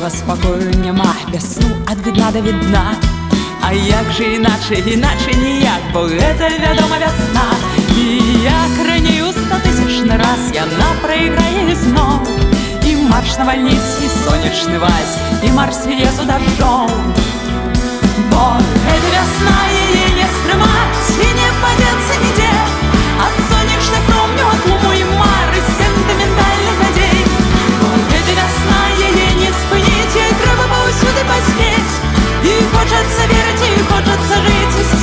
Нема спокою, нема, без сну ад відна до відна. А як же іначе ніяк, бо гэта вядома вясна. І як раней у 100-тысячны раз яна прайграе зноў. І марш на вальніц, і сонечны вальс, і марш лесу дажджом. Бо гэта вясна.